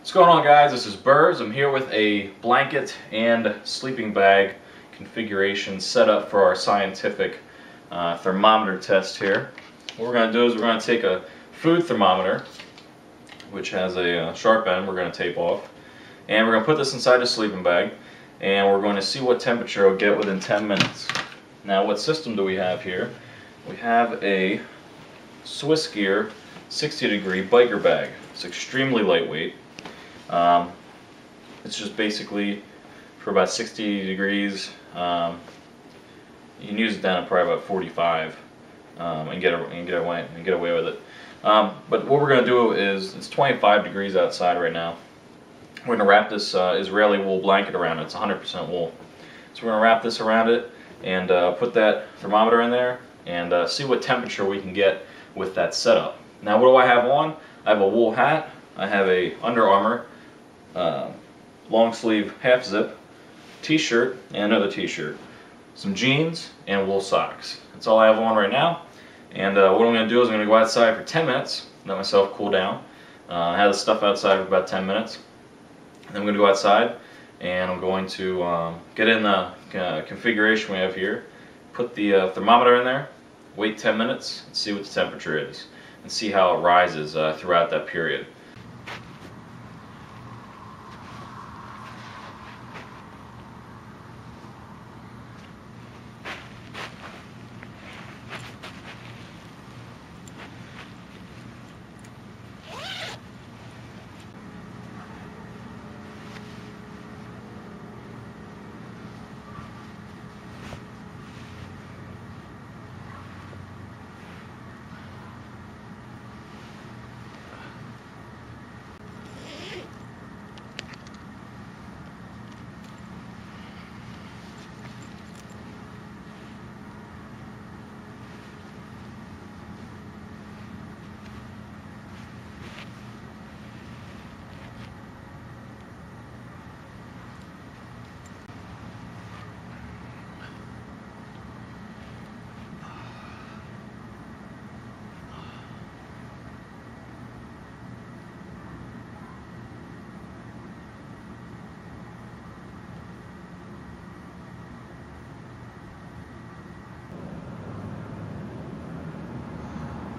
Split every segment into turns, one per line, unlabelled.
What's going on, guys? This is Burrs. I'm here with a blanket and sleeping bag configuration set up for our scientific thermometer test here. What we're going to do is we're going to take a food thermometer, which has a sharp end we're going to tape off, and we're going to put this inside the sleeping bag, and we're going to see what temperature it'll get within 10 minutes. Now, what system do we have here? We have a Swiss Gear 60-degree biker bag. It's extremely lightweight. It's just basically for about 60 degrees. You can use it down at probably about 45 and get away with it. But what we're going to do is, it's 25 degrees outside right now. We're going to wrap this Israeli wool blanket around it. It's 100% wool. So we're going to wrap this around it and put that thermometer in there and see what temperature we can get with that setup. Now, what do I have on? I have a wool hat. I have a Under Armour long sleeve half zip t-shirt and another t-shirt, some jeans, and wool socks. That's all I have on right now. And what I'm going to do is I'm going to go outside for 10 minutes, let myself cool down. I have the stuff outside for about 10 minutes. And then I'm going to go outside and I'm going to get in the configuration we have here, put the thermometer in there, wait 10 minutes, and see what the temperature is, and see how it rises throughout that period.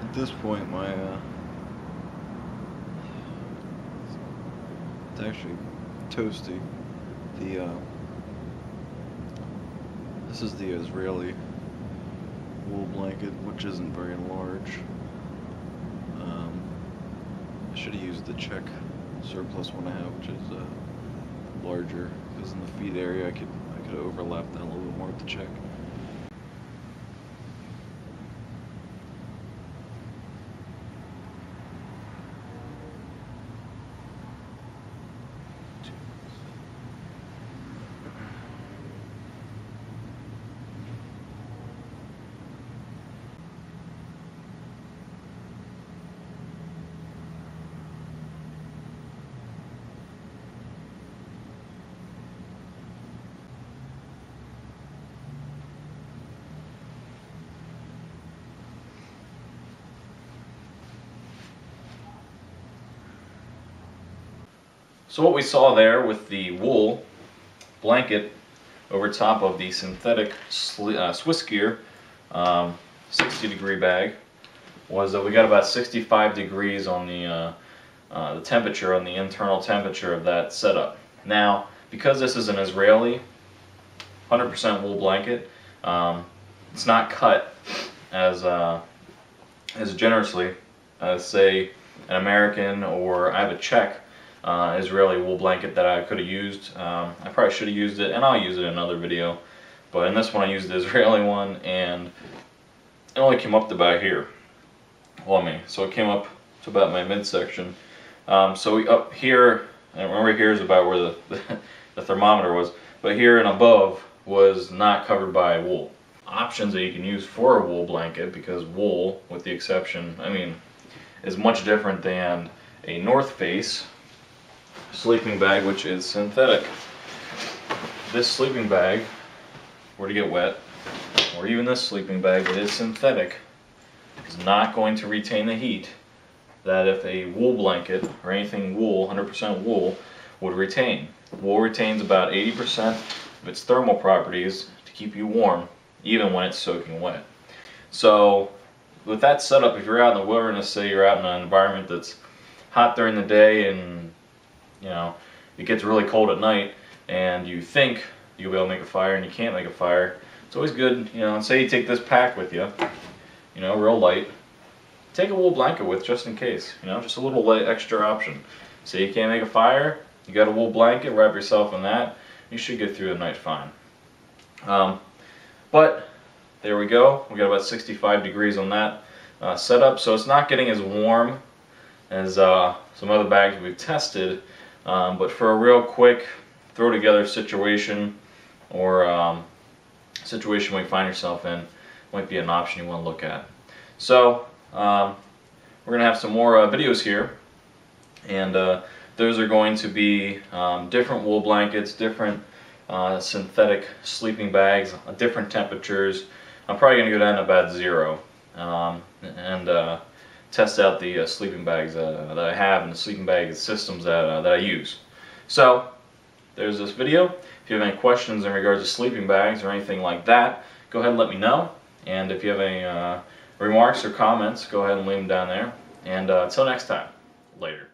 At this point, it's actually toasty. This is the Israeli wool blanket, which isn't very large. I should have used the Czech surplus one I have, which is larger, because in the feet area I could overlap that a little bit more with the Czech.
So what we saw there with the wool blanket over top of the synthetic Swiss Gear 60-degree bag was that we got about 65 degrees on the temperature, on the internal temperature of that setup. Now, because this is an Israeli 100% wool blanket, it's not cut as generously as, say, an American, or I have a Czech Israeli wool blanket that I could have used. I probably should have used it, and I'll use it in another video, but in this one I used the Israeli one, and it only came up to about here on me, so it came up to about my midsection. So up here, and remember, here is about where the thermometer was, but here and above was not covered by wool. Options that you can use for a wool blanket, because wool, with the exception, I mean, is much different than a North Face sleeping bag, which is synthetic. This sleeping bag were to get wet, or even this sleeping bag that is synthetic, is not going to retain the heat that if a wool blanket or anything wool, 100% wool, would retain. Wool retains about 80% of its thermal properties to keep you warm, even when it's soaking wet. So with that setup, if you're out in the wilderness, say you're out in an environment that's hot during the day and it gets really cold at night, and you think you'll be able to make a fire and you can't make a fire, it's always good, say you take this pack with you, real light, take a wool blanket with just in case, just a little light extra option. Say you can't make a fire, you got a wool blanket, wrap yourself in that, you should get through the night fine. But there we go, we got about 65 degrees on that setup, so it's not getting as warm as some other bags we've tested, but for a real quick throw together situation, or situation where you find yourself in, might be an option you want to look at. So we're going to have some more videos here, and those are going to be different wool blankets, different synthetic sleeping bags, different temperatures. I'm probably going to go down to about 0 and test out the sleeping bags that I have and the sleeping bag systems that I use. So there's this video. If you have any questions in regards to sleeping bags or anything like that, go ahead and let me know. And if you have any remarks or comments, go ahead and leave them down there. And until next time, later.